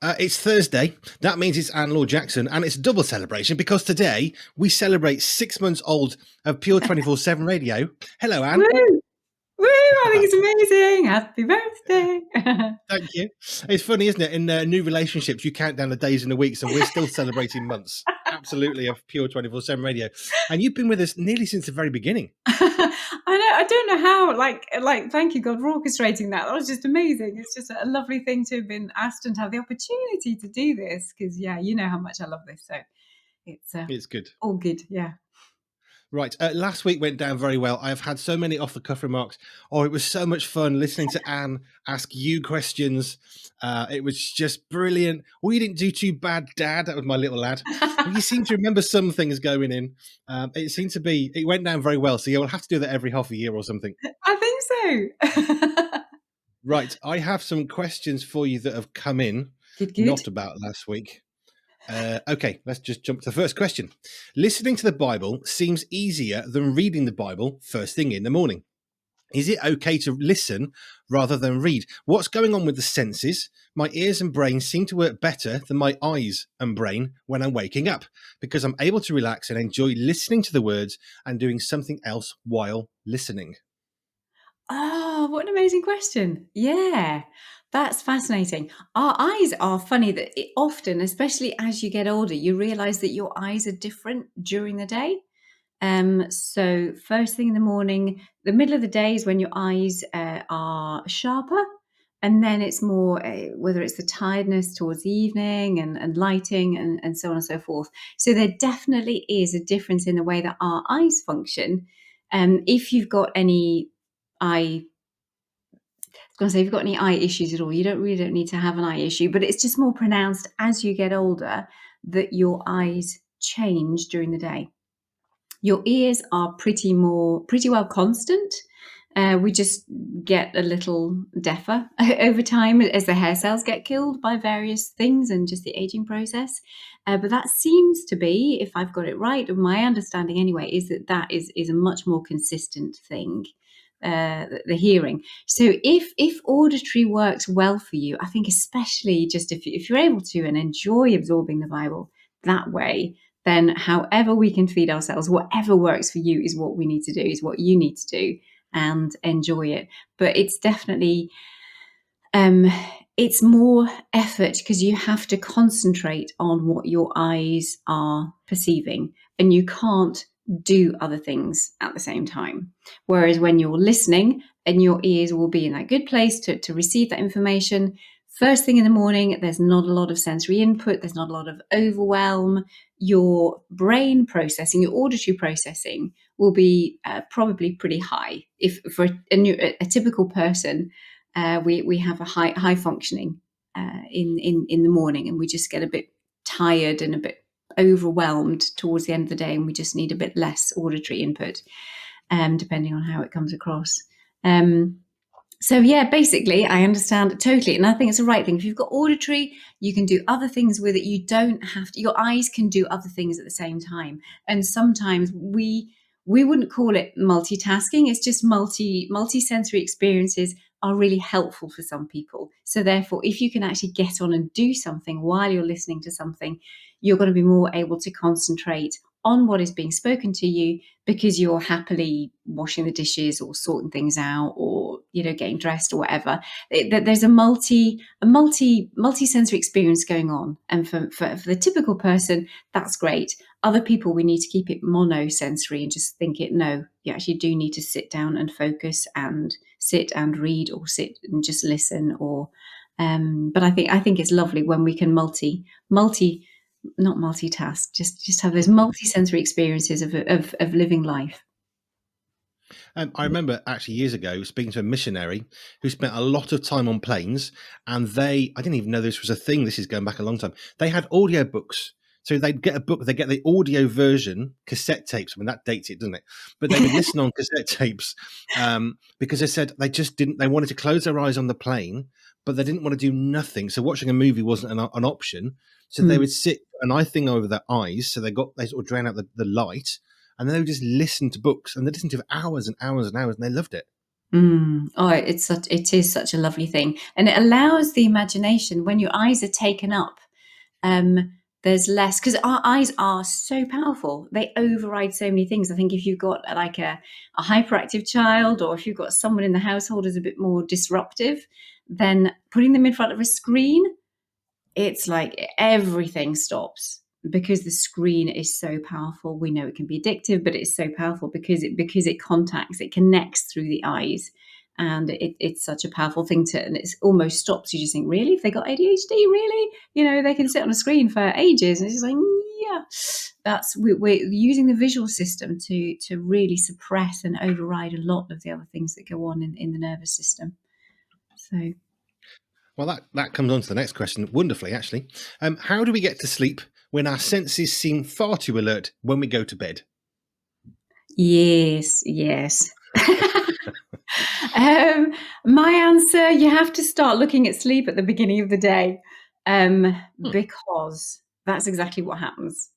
It's Thursday. That means it's Anne Law Jackson, and it's a double celebration because today we celebrate 6 months old of Pure 24/7 Radio. Hello, Woo! Anne. Woo! I think it's amazing. Happy birthday. Thank you. It's funny, isn't it? In new relationships, you count down the days and the weeks, and we're still celebrating months. Absolutely, of Pure 24/7 Radio. And you've been with us nearly since the very beginning. I don't know how, thank you God for orchestrating that. That was just amazing. It's just a lovely thing to have been asked and to have the opportunity to do this because, yeah, you know how much I love this. So It's good. all good. Yeah. Right. Last week went down very well. I have had so many off the cuff remarks. Oh, it was so much fun listening to Anne ask you questions. It was just brilliant. Well, you didn't do too bad, Dad. That was my little lad. Well, you seem to remember some things going in. It went down very well. So you'll have to do that every half a year or something. I think so. Right. I have some questions for you that have come in, Good. not about last week. Okay, let's just jump to the first question. Listening to the Bible seems easier than reading the Bible first thing in the morning. Is it okay to listen rather than read? What's going on with the senses? My ears and brain seem to work better than my eyes and brain when I'm waking up because I'm able to relax and enjoy listening to the words and doing something else while listening. Oh, what an amazing question. Yeah, that's fascinating. Our eyes are funny that often, especially as you get older, you realize that your eyes are different during the day. So first thing in the morning, the middle of the day is when your eyes are sharper. And then it's more whether it's the tiredness towards the evening and lighting and so on and so forth. So there definitely is a difference in the way that our eyes function. If you've got any eye going to say, if you've got any eye issues at all, you don't need to have an eye issue, but it's just more pronounced as you get older that your eyes change during the day. Your ears are pretty well constant. We just get a little deafer over time as the hair cells get killed by various things and just the aging process. But that seems to be, if I've got it right, or my understanding anyway, is that is a much more consistent thing. The hearing. So if auditory works well for you, I think especially just if you're able to and enjoy absorbing the Bible that way, then however we can feed ourselves, whatever works for you is what we need to do, is what you need to do and enjoy it. But it's definitely it's more effort because you have to concentrate on what your eyes are perceiving and you can't do other things at the same time. Whereas when you're listening and your ears will be in that good place to receive that information, first thing in the morning, there's not a lot of sensory input, there's not a lot of overwhelm. Your brain processing, your auditory processing will be probably pretty high. If for a typical person, we have a high functioning in the morning, and we just get a bit tired and a bit overwhelmed towards the end of the day, and we just need a bit less auditory input, depending on how it comes across. So yeah, basically, I understand totally, and I think it's the right thing. If you've got auditory, you can do other things with it. You don't have to. Your eyes can do other things at the same time, and sometimes we wouldn't call it multitasking. It's just multi-sensory experiences are really helpful for some people. So therefore, if you can actually get on and do something while you're listening to something, you're going to be more able to concentrate on what is being spoken to you because you're happily washing the dishes or sorting things out or getting dressed or whatever. There's a multi-sensory experience going on, and for the typical person, that's great. Other people, we need to keep it monosensory and just think it. No, you actually do need to sit down and focus and sit and read or sit and just listen. Or, but I think it's lovely when we can not multitask, just have those multi-sensory experiences of living life. I remember actually years ago speaking to a missionary who spent a lot of time on planes, and I didn't even know this was a thing. This is going back a long time. They had audio books. So they'd get a book, they get the audio version, cassette tapes. I mean, that dates it, doesn't it? But they would listen on cassette tapes because they said they wanted to close their eyes on the plane, but they didn't want to do nothing. So watching a movie wasn't an option. So they would sit an eye thing over their eyes. So they sort of drown out the light, and then they would just listen to books, and they listened to it for hours and hours and hours, and they loved it. Oh, it is such a lovely thing, and it allows the imagination when your eyes are taken up. Um, there's less because our eyes are so powerful. They override so many things. I think if you've got like a hyperactive child, or if you've got someone in the household who's a bit more disruptive, then putting them in front of a screen, it's like everything stops because the screen is so powerful. We know it can be addictive, but it's so powerful because it connects through the eyes. And it's such a powerful thing and it almost stops you. Just think, really, if they got ADHD, really, they can sit on a screen for ages, and it's just like, yeah, we're using the visual system to really suppress and override a lot of the other things that go on in the nervous system. So Well, that comes on to the next question wonderfully, actually. How do we get to sleep when our senses seem far too alert when we go to bed? yes, yes. My answer, you have to start looking at sleep at the beginning of the day, Hmm. because that's exactly what happens.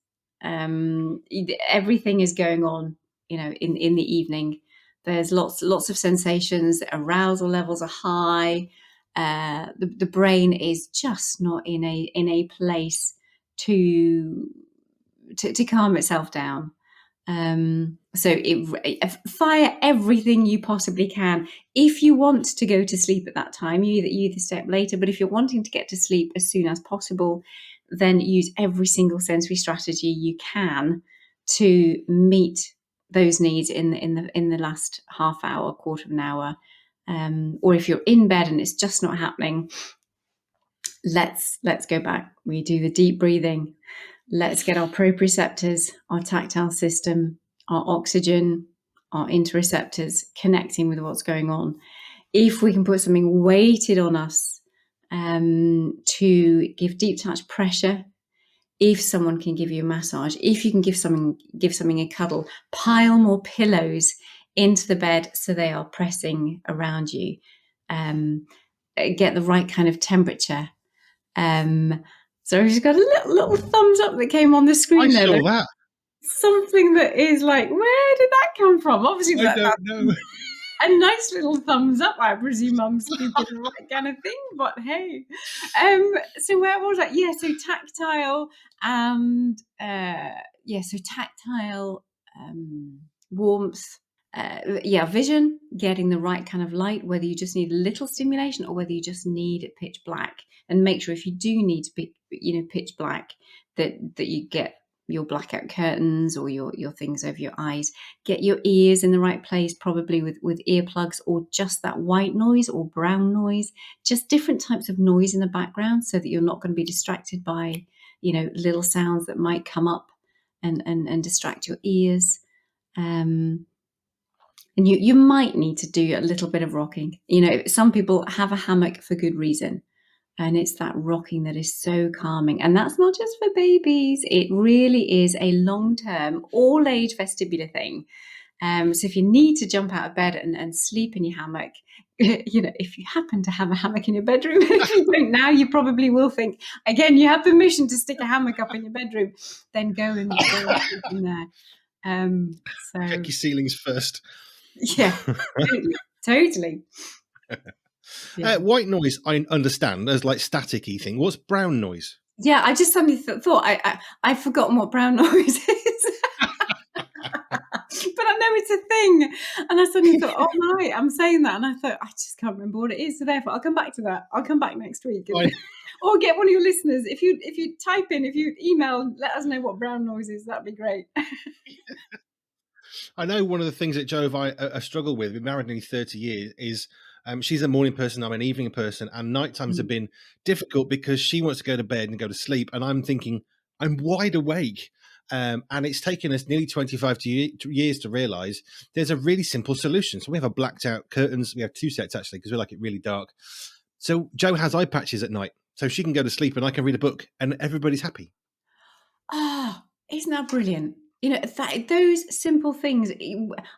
Everything is going on, in the evening. There's lots of sensations. Arousal levels are high. The brain is just not in a place to to calm itself down. Fire everything you possibly can. If you want to go to sleep at that time, you either stay up later, but if you're wanting to get to sleep as soon as possible, then use every single sensory strategy you can to meet those needs in the last half hour, quarter of an hour. Or if you're in bed and it's just not happening, let's go back. We do the deep breathing. Let's get our proprioceptors, our tactile system, our oxygen, our interoceptors connecting with what's going on. If we can put something weighted on us, to give deep touch pressure, if someone can give you a massage, if you can give something a cuddle, pile more pillows into the bed so they are pressing around you. Get the right kind of temperature. So she's got a little thumbs up that came on the I screen there. saw that. Something that is like, where did that come from? Obviously, I that's don't know. a nice little thumbs up. I presume I'm speaking the right kind of thing, but hey. So where was that? Yeah, so tactile and so tactile, warmth. Vision, getting the right kind of light, whether you just need a little stimulation or whether you just need pitch black. And make sure if you do need to be, pitch black, that you get your blackout curtains or your things over your eyes. Get your ears in the right place, probably with earplugs or just that white noise or brown noise, just different types of noise in the background so that you're not going to be distracted by, little sounds that might come up and distract your ears. And you might need to do a little bit of rocking. Some people have a hammock for good reason. And it's that rocking that is so calming. And that's not just for babies. It really is a long-term, all-age vestibular thing. So if you need to jump out of bed and sleep in your hammock, if you happen to have a hammock in your bedroom, if you don't now, you probably will think, again, you have permission to stick a hammock up in your bedroom, then go and sleep in there. Check So your ceilings first. yeah, totally. Yeah. White noise, I understand as like staticky thing. What's brown noise? Yeah, I just suddenly thought I've forgotten what brown noise is. But I know it's a thing. And I suddenly thought, oh my, I'm saying that. And I thought, I just can't remember what it is. So therefore I'll come back to that. I'll come back next week. I, Or get one of your listeners. If you if you email, let us know what brown noise is. That'd be great. I know one of the things that Joe and I struggle with, we've been married nearly 30 years, is she's a morning person, I'm an evening person, and night times have been difficult because she wants to go to bed and go to sleep, and I'm thinking, I'm wide awake. And it's taken us nearly 25 years to realize there's a really simple solution. So we have a blacked out curtains. We have two sets actually because we like it really dark. So Joe has eye patches at night, so she can go to sleep and I can read a book, and everybody's happy. Ah, isn't that brilliant? Those simple things.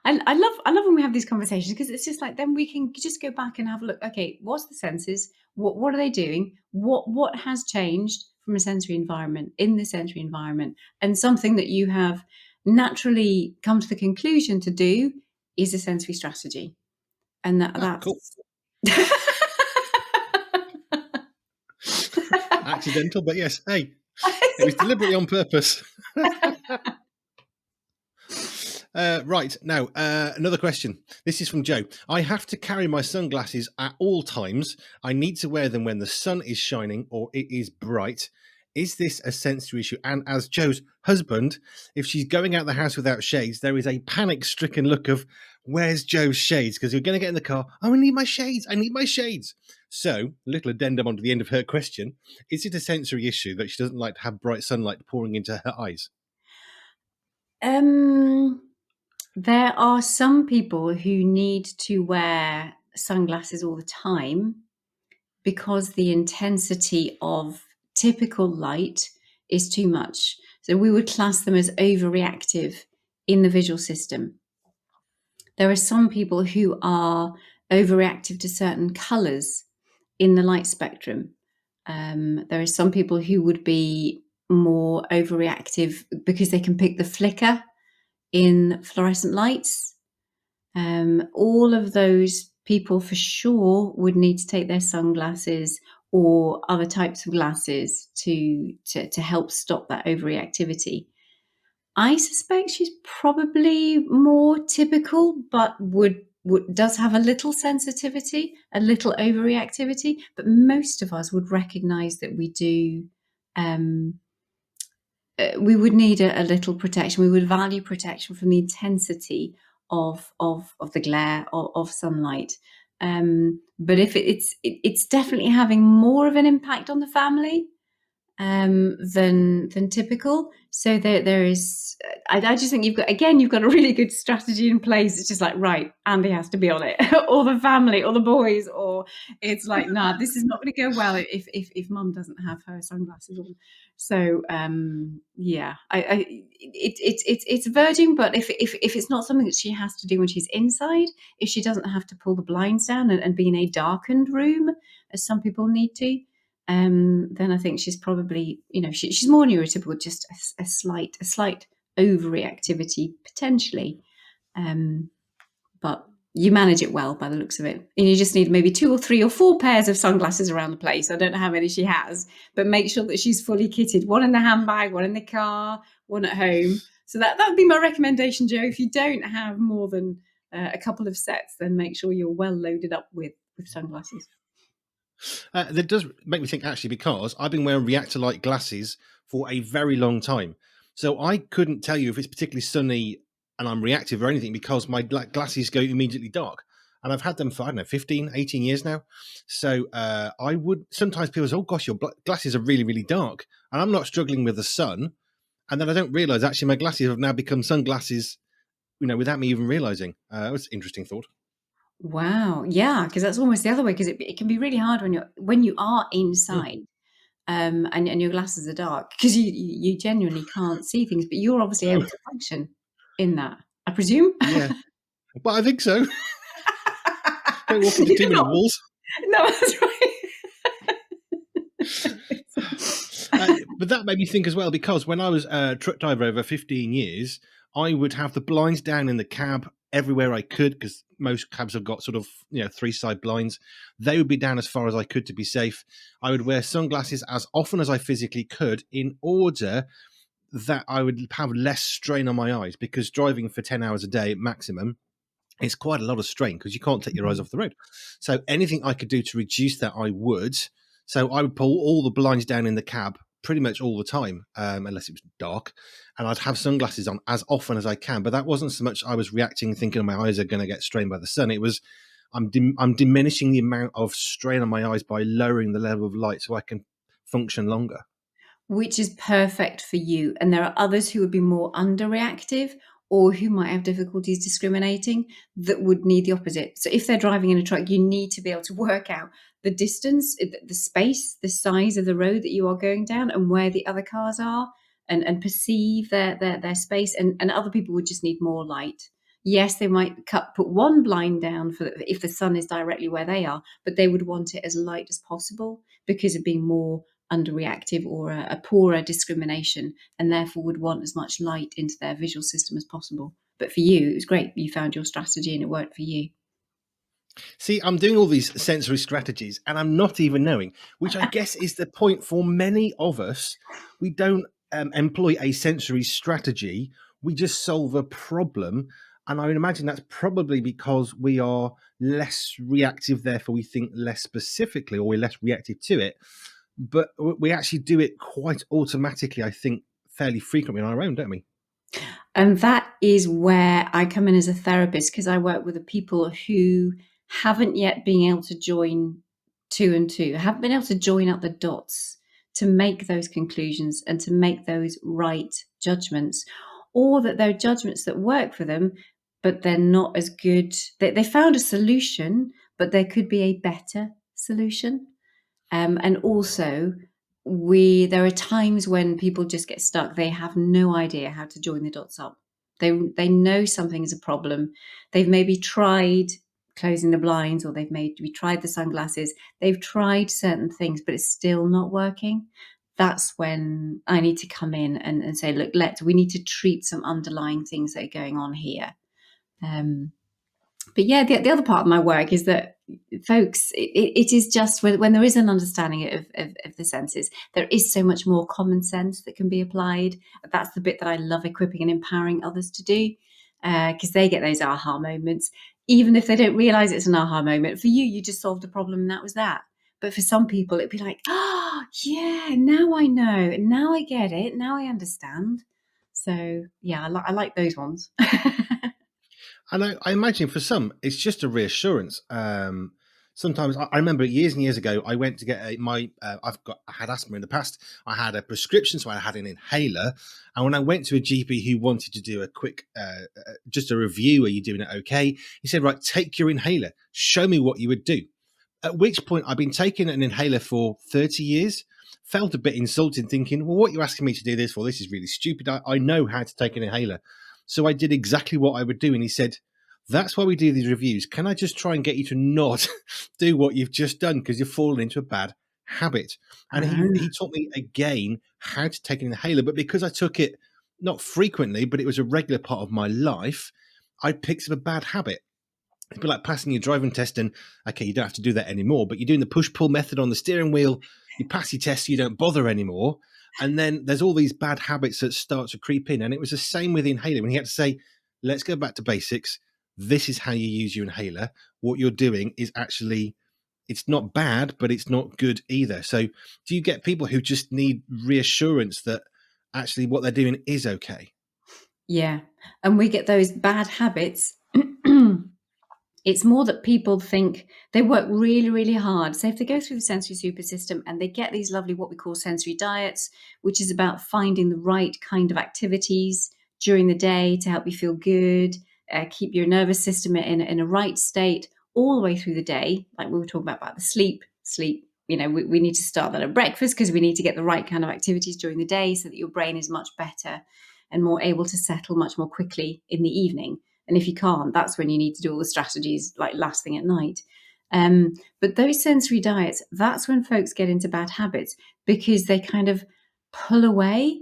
I love when we have these conversations because it's just like then we can just go back and have a look. Okay, what's the senses? What are they doing? What has changed from a sensory environment in the sensory environment? And something that you have naturally come to the conclusion to do is a sensory strategy. and Ah, cool. that's Accidental, but yes. Hey, it was deliberately on purpose. Right now, another question. This is from Joe. I have to carry my sunglasses at all times. I need to wear them when the sun is shining or it is bright. Is this a sensory issue? And as Joe's husband, if she's going out the house without shades, there is a panic-stricken look of, "Where's Joe's shades?" Because you're going to get in the car. "Oh, I need my shades. I need my shades." So, a little addendum onto the end of her question: is it a sensory issue that she doesn't like to have bright sunlight pouring into her eyes? um, there are some people who need to wear sunglasses all the time because the intensity of typical light is too much. So we would class them as overreactive in the visual system. There are some people who are overreactive to certain colors in the light spectrum. There are some people who would be more overreactive because they can pick the flicker in fluorescent lights. All of those people for sure would need to take their sunglasses or other types of glasses to help stop that overreactivity. I suspect she's probably more typical, but does have a little sensitivity, a little overreactivity. But most of us would recognise that we do. We would need a little protection. We would value protection from the intensity of the glare of sunlight. But if it's definitely having more of an impact on the family than typical. So there is. I just think you've got a really good strategy in place. It's just like, right, Andy has to be on it, or the family, or the boys, or it's like, nah, this is not going to go well if mum doesn't have her sunglasses on. So yeah, it's verging, but if it's not something that she has to do when she's inside, if she doesn't have to pull the blinds down and be in a darkened room, as some people need to, then I think she's probably, she's more neurotypical, just a slight overreactivity potentially. But you manage it well by the looks of it. And you just need maybe 2 or 3 or 4 pairs of sunglasses around the place. I don't know how many she has, but make sure that she's fully kitted. One in the handbag, one in the car, one at home. So that would be my recommendation, Joe. If you don't have more than a couple of sets, then make sure you're well loaded up with sunglasses. That does make me think, actually, because I've been wearing reactor light glasses for a very long time. So I couldn't tell you if it's particularly sunny and I'm reactive or anything, because my glasses go immediately dark. And I've had them for, I don't know, 15, 18 years now. So I would sometimes people say, "Oh gosh, your glasses are really, really dark." And I'm not struggling with the sun. And then I don't realize actually my glasses have now become sunglasses, without me even realizing. It was an interesting thought. Wow. Yeah, because that's almost the other way, because it can be really hard when you are Mm. inside, and your glasses are dark because you genuinely can't see things, but you're obviously able Oh, to function in that, I presume? yeah. But I think so. Don't walk into too You're many not. walls. No, that's right. But that made me think as well, because when I was a truck driver over 15 years, I would have the blinds down in the cab everywhere I could, because most cabs have got sort of, 3 side blinds. They would be down as far as I could to be safe. I would wear sunglasses as often as I physically could in order that I would have less strain on my eyes, because driving for 10 hours a day maximum, it's quite a lot of strain because you can't take your eyes off the road. So anything I could do to reduce that, I would. So I would pull all the blinds down in the cab pretty much all the time, unless it was dark, and I'd have sunglasses on as often as I can. But that wasn't so much I was reacting, thinking my eyes are going to get strained by the sun. It was I'm diminishing the amount of strain on my eyes by lowering the level of light so I can function longer. Which is perfect for you. And there are others who would be more underreactive or who might have difficulties discriminating that would need the opposite. So if they're driving in a truck, you need to be able to work out the distance, the space, the size of the road that you are going down and where the other cars are, and perceive their space. And other people would just need more light. Yes, they might put one blind down for if the sun is directly where they are, but they would want it as light as possible because of being more underreactive or a poorer discrimination, and therefore would want as much light into their visual system as possible. But for you, it was great. You found your strategy and it worked for you. See, I'm doing all these sensory strategies and I'm not even knowing, which I guess is the point for many of us. We don't employ a sensory strategy, we just solve a problem. And I would imagine that's probably because we are less reactive, therefore, we think less specifically, or we're less reactive to it. But we actually do it quite automatically, I think, fairly frequently on our own, don't we? And that is where I come in as a therapist, because I work with the people who haven't yet been able to join two and two, haven't been able to join up the dots to make those conclusions and to make those right judgments, or that they're judgments that work for them, but they're not as good. They found a solution, but there could be a better solution. And also, there are times when people just get stuck. They have no idea how to join the dots up. They know something is a problem. They've maybe tried closing the blinds, or they've maybe tried the sunglasses. They've tried certain things, but it's still not working. That's when I need to come in and say, look, we need to treat some underlying things that are going on here. Um, but yeah, the other part of my work is that, folks, it is just when there is an understanding of the senses, there is so much more common sense that can be applied. That's the bit that I love equipping and empowering others to do, because they get those aha moments, even if they don't realize it's an aha moment. For you, you just solved a problem and that was that. But for some people, it'd be like, oh, yeah, now I know, now I get it, now I understand. So yeah, I like those ones. And I imagine for some, it's just a reassurance. Sometimes I remember years and years ago, I went to get I had asthma in the past. I had a prescription, so I had an inhaler. And when I went to a GP who wanted to do a quick, just a review, are you doing it okay? He said, right, take your inhaler, show me what you would do. At which point, I've been taking an inhaler for 30 years, felt a bit insulted, thinking, well, what are you asking me to do this for? This is really stupid. I know how to take an inhaler. So I did exactly what I would do. And he said, that's why we do these reviews. Can I just try and get you to not do what you've just done because you've fallen into a bad habit? And he taught me again how to take an inhaler. But because I took it not frequently, but it was a regular part of my life, I picked up a bad habit. It'd be like passing your driving test and, okay, you don't have to do that anymore, but you're doing the push-pull method on the steering wheel, you pass your test, so you don't bother anymore. And then there's all these bad habits that start to creep in. And it was the same with the inhaler when he had to say, let's go back to basics. This is how you use your inhaler. What you're doing is actually, it's not bad, but it's not good either. So do you get people who just need reassurance that actually what they're doing is okay? Yeah. And we get those bad habits. It's more that people think they work really, really hard. So if they go through the sensory super system and they get these lovely, what we call sensory diets, which is about finding the right kind of activities during the day to help you feel good, keep your nervous system in a right state all the way through the day. Like we were talking about the sleep. We need to start that at breakfast because we need to get the right kind of activities during the day so that your brain is much better and more able to settle much more quickly in the evening. And if you can't, that's when you need to do all the strategies like last thing at night. But those sensory diets, that's when folks get into bad habits because they kind of pull away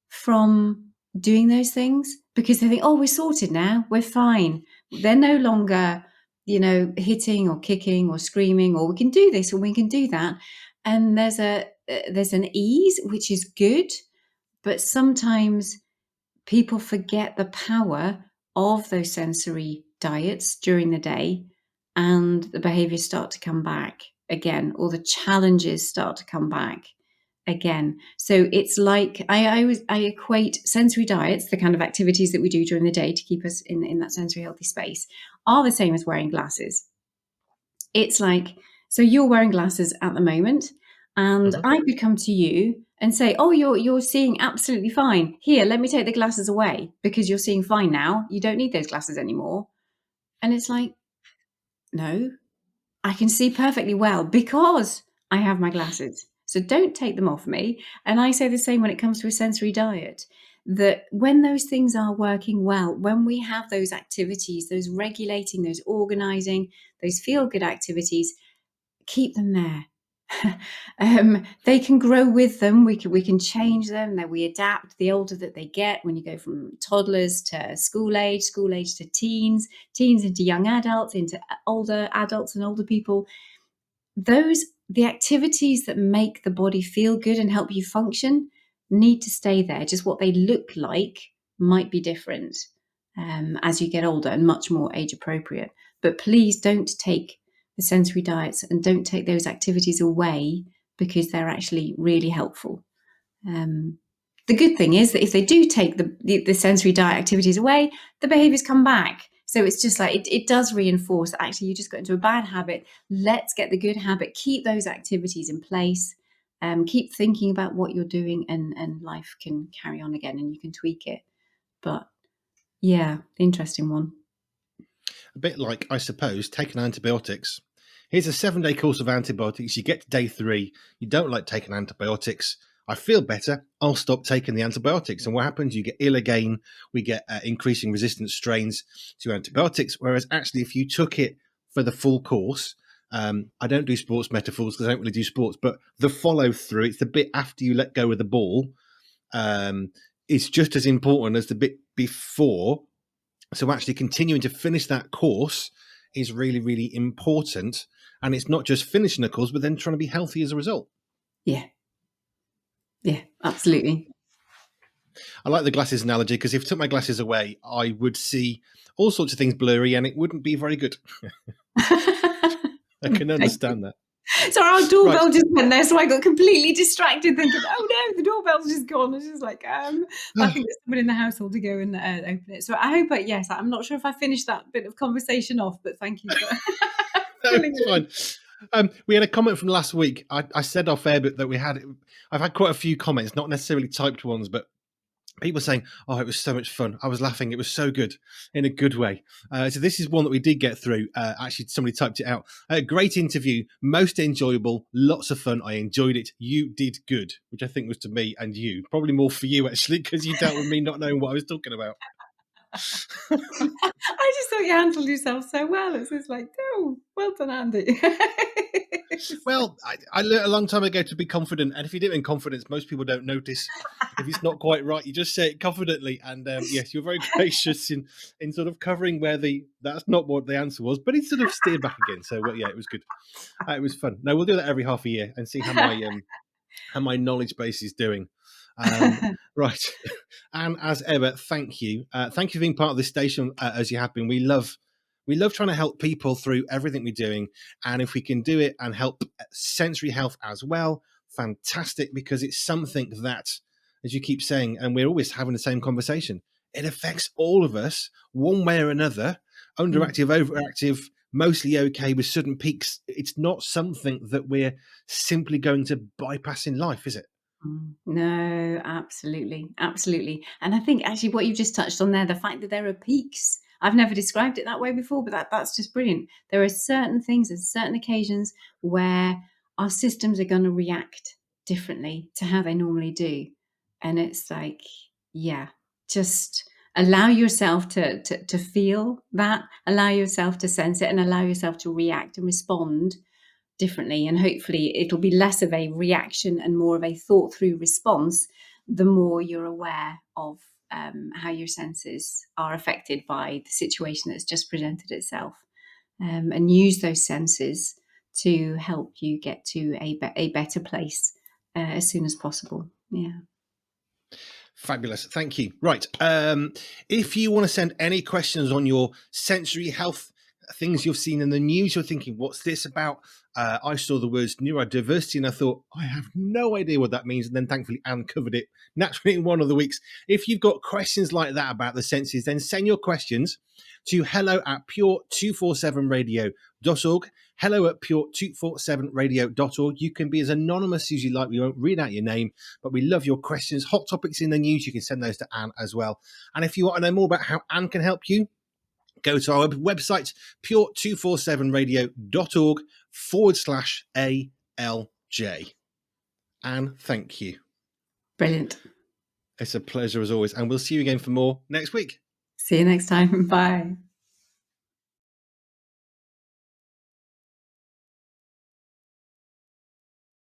from doing those things because they think, oh, we're sorted now, we're fine. They're no longer, hitting or kicking or screaming, or we can do this or we can do that. And there's an ease, which is good, but sometimes people forget the power of those sensory diets during the day, and the behaviors start to come back again, or the challenges start to come back again. So it's like I equate sensory diets, the kind of activities that we do during the day to keep us in that sensory healthy space, are the same as wearing glasses. It's like, so you're wearing glasses at the moment, and Mhm. I could come to you and say, "Oh, you're seeing absolutely fine. Here, let me take the glasses away because you're seeing fine now. You don't need those glasses anymore." And it's like, "No, I can see perfectly well because I have my glasses. So don't take them off me." And I say the same when it comes to a sensory diet, that when those things are working well, when we have those activities, those regulating, those organizing, those feel good activities, keep them there. They can grow with them. We can change them. That we adapt. The older that they get, when you go from toddlers to school age to teens, teens into young adults, into older adults and older people, the activities that make the body feel good and help you function need to stay there. Just what they look like might be different as you get older and much more age appropriate. But please don't take the sensory diets and don't take those activities away, because they're actually really helpful. Um, the good thing is that if they do take the sensory diet activities away, the behaviors come back. So it's just like it does reinforce that actually you just got into a bad habit. Let's get the good habit, keep those activities in place, keep thinking about what you're doing, and life can carry on again and you can tweak it. But yeah, interesting one. A bit like, I suppose, taking antibiotics. Here's a 7-day course of antibiotics. You get to day 3. You don't like taking antibiotics. I feel better. I'll stop taking the antibiotics. And what happens? You get ill again. We get increasing resistant strains to antibiotics. Whereas actually, if you took it for the full course, I don't do sports metaphors because I don't really do sports, but the follow through, it's the bit after you let go of the ball, is just as important as the bit before. So actually continuing to finish that course is really, really important. And it's not just finishing a course, but then trying to be healthy as a result. Yeah. Yeah, absolutely. I like the glasses analogy because if I took my glasses away, I would see all sorts of things blurry and it wouldn't be very good. I can Thank you. understand that. So our Right. doorbell just went there, so I got completely distracted thinking, "Oh, no, the doorbell's just gone." It's just like, I can get someone in the household to go and, open it. So I hope yes, I'm not sure if I finished that bit of conversation off, but thank you for No, filling it's it in. fine. We had a comment from last week. I said off air that I've had quite a few comments, not necessarily typed ones, but people saying, "Oh, it was so much fun. I was laughing. It was so good, in a good way." So this is one that we did get through. Actually, somebody typed it out. Great interview, most enjoyable, lots of fun. I enjoyed it. You did good, which I think was to me and you. Probably more for you actually, because you dealt with me not knowing what I was talking about. I just thought you handled yourself so well. It's just like, "Oh, well done, Andy." Well, I learned a long time ago to be confident, and if you do it in confidence, most people don't notice. If it's not quite right, you just say it confidently. And yes, you're very gracious in sort of covering where that's not what the answer was, but it sort of steered back again. So well, yeah, it was good. It was fun. No, we'll do that every half a year and see how my knowledge base is doing. Right, and as ever, thank you. Thank you for being part of this station as you have been. We love trying to help people through everything we're doing, and if we can do it and help sensory health as well, fantastic, because it's something that, as you keep saying, and we're always having the same conversation, it affects all of us one way or another. Mm. Underactive, overactive, mostly okay with sudden peaks. It's not something that we're simply going to bypass in life, is it? No, absolutely, absolutely. And I think actually what you've just touched on there, the fact that there are peaks. I've never described it that way before, but that's just brilliant. There are certain things and certain occasions where our systems are going to react differently to how they normally do. And it's like, yeah, just allow yourself to feel that, allow yourself to sense it, and allow yourself to react and respond differently. And hopefully it'll be less of a reaction and more of a thought through response the more you're aware of how your senses are affected by the situation that's just presented itself, and use those senses to help you get to a better place as soon as possible. Yeah. Fabulous. Thank you. Right. If you want to send any questions on your sensory health, things you've seen in the news, you're thinking, what's this about? I saw the words neurodiversity and I thought, I have no idea what that means. And then thankfully, Anne covered it naturally in one of the weeks. If you've got questions like that about the senses, then send your questions to hello@pure247radio.org. Hello@pure247radio.org. You can be as anonymous as you like. We won't read out your name, but we love your questions. Hot topics in the news, you can send those to Anne as well. And if you want to know more about how Anne can help you, go to our website, pure247radio.org/ALJ. Anne, thank you. Brilliant. It's a pleasure as always. And we'll see you again for more next week. See you next time. Bye.